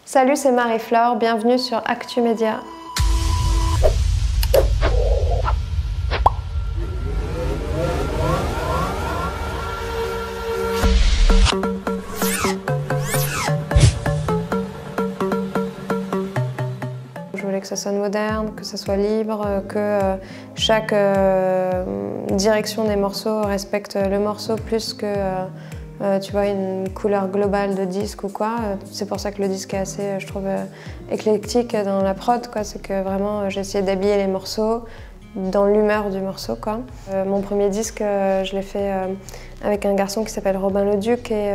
Salut, c'est Marie-Flore, bienvenue sur Actu Média. Je voulais que ça sonne moderne, que ça soit libre, que chaque direction des morceaux respecte le morceau plus que tu vois, une couleur globale de disque ou quoi. C'est pour ça que le disque est assez, je trouve, éclectique dans la prod, quoi. C'est que vraiment, j'ai essayé d'habiller les morceaux dans l'humeur du morceau, quoi. Mon premier disque, je l'ai fait avec un garçon qui s'appelle Robin Leduc et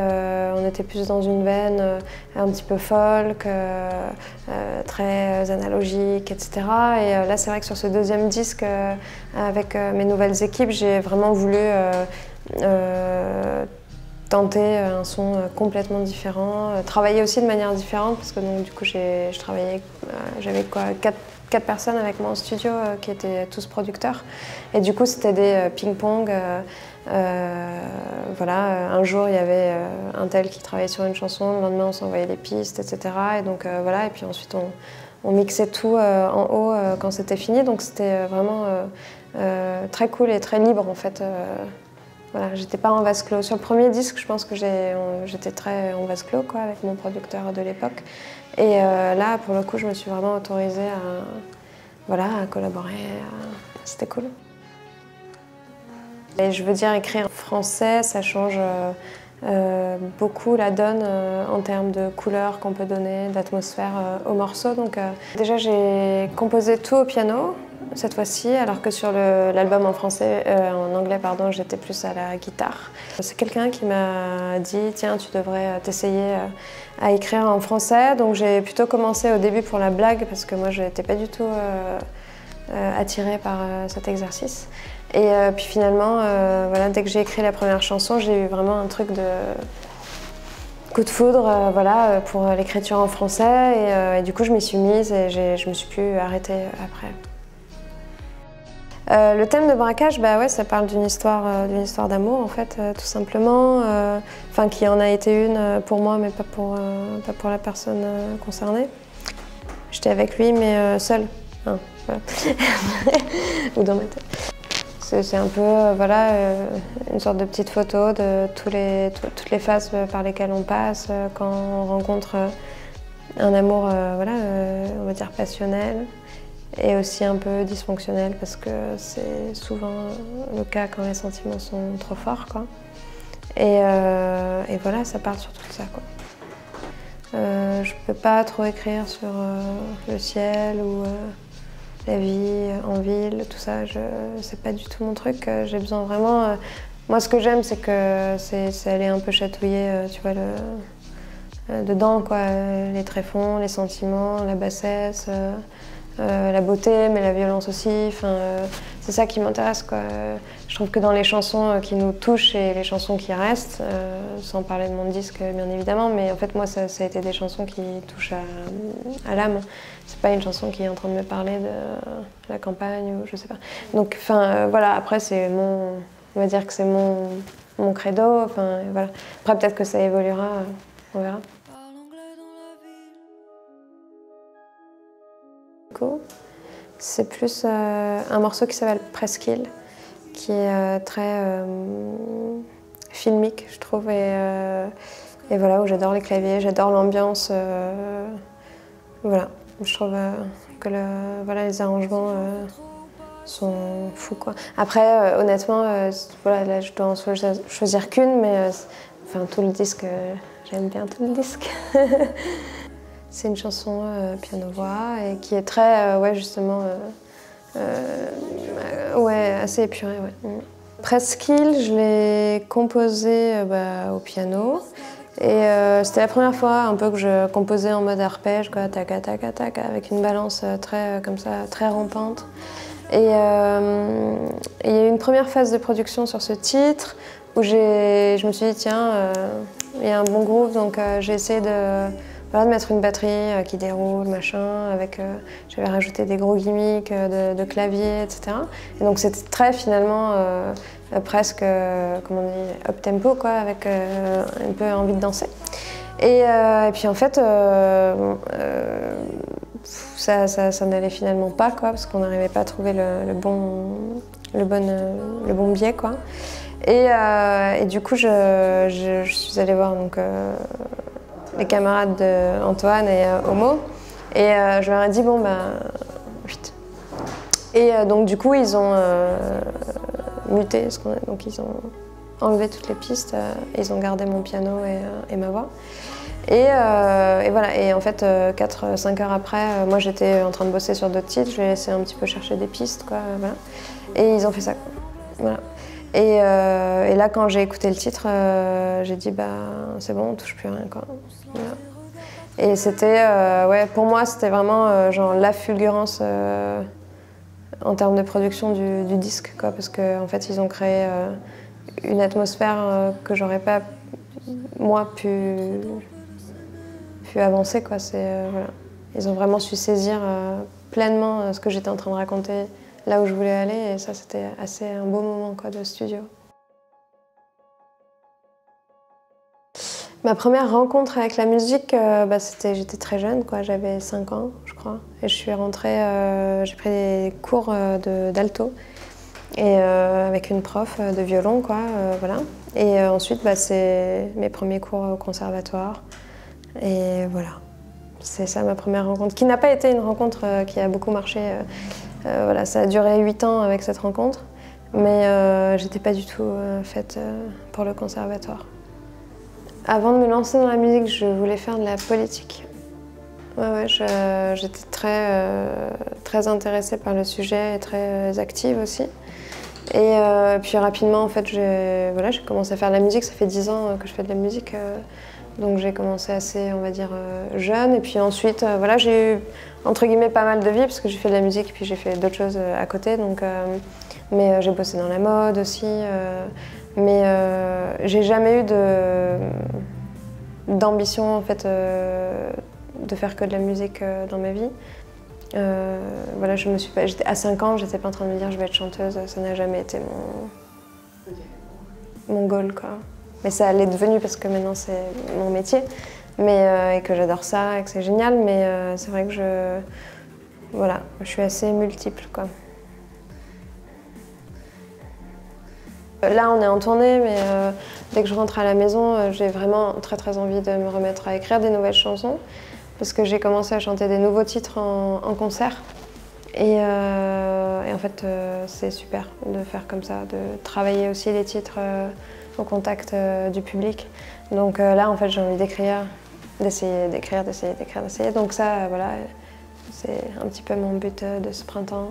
on était plus dans une veine un petit peu folk, très analogique, etc. Et là, c'est vrai que sur ce deuxième disque, avec mes nouvelles équipes, j'ai vraiment voulu tenter un son complètement différent, travailler aussi de manière différente parce que donc, du coup je travaillais, j'avais quoi, quatre personnes avec moi en studio qui étaient tous producteurs et du coup c'était des ping-pong. Voilà, un jour il y avait un tel qui travaillait sur une chanson, le lendemain on s'envoyait des pistes, etc. Et donc voilà, et puis ensuite on mixait tout en haut quand c'était fini, donc c'était vraiment très cool et très libre en fait. Voilà, j'étais pas en vase clos. Sur le premier disque, je pense que j'étais très en vase clos quoi, avec mon producteur de l'époque. Et là, pour le coup, je me suis vraiment autorisée voilà, à collaborer. C'était cool. Et je veux dire, écrire en français, ça change beaucoup la donne en termes de couleurs qu'on peut donner, d'atmosphère au morceau. Donc, déjà, j'ai composé tout au piano cette fois-ci, alors que sur l'album en anglais, pardon, j'étais plus à la guitare. C'est quelqu'un qui m'a dit, tiens, tu devrais t'essayer à écrire en français. Donc j'ai plutôt commencé au début pour la blague, parce que moi je n'étais pas du tout attirée par cet exercice. Et puis finalement, voilà, dès que j'ai écrit la première chanson, j'ai eu vraiment un truc de coup de foudre voilà, pour l'écriture en français. Et du coup, je m'y suis mise et je me suis plus arrêtée après. Le thème de braquage, bah ouais, ça parle d'une histoire d'amour en fait, tout simplement. Enfin, qui en a été une pour moi, mais pas pour la personne concernée. J'étais avec lui, mais seule. Hein, voilà. Ou dans ma tête. C'est un peu voilà, une sorte de petite photo de toutes les phases par lesquelles on passe quand on rencontre un amour, voilà, on va dire passionnel. Et aussi un peu dysfonctionnel parce que c'est souvent le cas quand les sentiments sont trop forts, quoi. Et voilà, ça parle sur tout ça, quoi. Je peux pas trop écrire sur le ciel ou la vie en ville, tout ça, c'est pas du tout mon truc. J'ai besoin vraiment... moi, ce que j'aime, c'est que c'est aller un peu chatouiller, tu vois, dedans, quoi. Les tréfonds, les sentiments, la bassesse... la beauté, mais la violence aussi. C'est ça qui m'intéresse, quoi. Je trouve que dans les chansons qui nous touchent et les chansons qui restent, sans parler de mon disque bien évidemment, mais en fait moi ça a été des chansons qui touchent à l'âme. C'est pas une chanson qui est en train de me parler de la campagne ou je sais pas. Donc voilà, après c'est on va dire que c'est mon credo. Voilà. Après peut-être que ça évoluera, on verra. C'est plus un morceau qui s'appelle Presqu'île, qui est très filmique, je trouve, et voilà, où j'adore les claviers, j'adore l'ambiance. Voilà, je trouve que voilà, les arrangements sont fous, quoi. Après, honnêtement, voilà, là, je dois en choisir qu'une, mais tout le disque, j'aime bien tout le disque. C'est une chanson piano-voix et qui est très, ouais, justement, ouais, assez épurée. Ouais. Presqu'île, je l'ai composée au piano et c'était la première fois un peu que je composais en mode arpège, quoi, tac, tac, tac, avec une balance très, comme ça, très rampante. Et il y a eu une première phase de production sur ce titre où je me suis dit, tiens, il y a un bon groove, donc j'ai essayé de mettre une batterie qui déroule, machin, avec... j'avais rajouté des gros gimmicks de clavier, etc. Et donc c'était très, finalement, presque, comment on dit, up-tempo, quoi, avec un peu envie de danser. Et puis en fait, ça n'allait finalement pas, quoi, parce qu'on n'arrivait pas à trouver le bon biais, quoi. Et du coup, je suis allée voir donc, les camarades d'Antoine et Homo, et je leur ai dit bon ben, vite. Et donc du coup, ils ont muté, donc ils ont enlevé toutes les pistes, ils ont gardé mon piano et ma voix. Et voilà, et en fait, 4-5 heures après, moi j'étais en train de bosser sur d'autres titres, je vais laisser un petit peu chercher des pistes, quoi, voilà. Et ils ont fait ça, quoi. Voilà. Et là, quand j'ai écouté le titre, j'ai dit, bah, c'est bon, on touche plus à rien, quoi. Voilà. Et c'était, ouais, pour moi, c'était vraiment genre la fulgurance en termes de production du disque, quoi, parce qu'en fait, ils ont créé une atmosphère que j'aurais pas, moi, pu avancer, quoi. Voilà. Ils ont vraiment su saisir pleinement ce que j'étais en train de raconter, là où je voulais aller, et ça, c'était assez un beau moment, quoi, de studio. Ma première rencontre avec la musique, j'étais très jeune, quoi. J'avais 5 ans, je crois, et je suis rentrée, j'ai pris des cours d'alto, et avec une prof de violon, quoi, voilà. Et ensuite, c'est mes premiers cours au conservatoire. Et voilà, c'est ça ma première rencontre, qui n'a pas été une rencontre qui a beaucoup marché. Voilà, ça a duré 8 ans avec cette rencontre, mais j'étais pas du tout faite pour le conservatoire. Avant de me lancer dans la musique, je voulais faire de la politique. Ouais, j'étais très intéressée par le sujet et très active aussi. Et puis rapidement, en fait, j'ai commencé à faire de la musique. Ça fait 10 ans que je fais de la musique. Donc j'ai commencé assez, on va dire, jeune. Et puis ensuite, voilà, j'ai eu, entre guillemets, pas mal de vie, parce que j'ai fait de la musique et puis j'ai fait d'autres choses à côté. Donc, mais j'ai bossé dans la mode aussi. Mais j'ai jamais eu d'ambition, en fait, de faire que de la musique dans ma vie. Voilà, à 5 ans, j'étais pas en train de me dire je vais être chanteuse. Ça n'a jamais été mon goal, quoi. Mais ça l'est devenu parce que maintenant c'est mon métier, et que j'adore ça et que c'est génial, mais c'est vrai que je suis assez multiple, quoi. Là on est en tournée, mais dès que je rentre à la maison, j'ai vraiment très envie de me remettre à écrire des nouvelles chansons, parce que j'ai commencé à chanter des nouveaux titres en concert. Et en fait, c'est super de faire comme ça, de travailler aussi les titres au contact du public. Donc là, en fait, j'ai envie d'écrire, d'essayer d'écrire. Donc ça, voilà, c'est un petit peu mon but de ce printemps.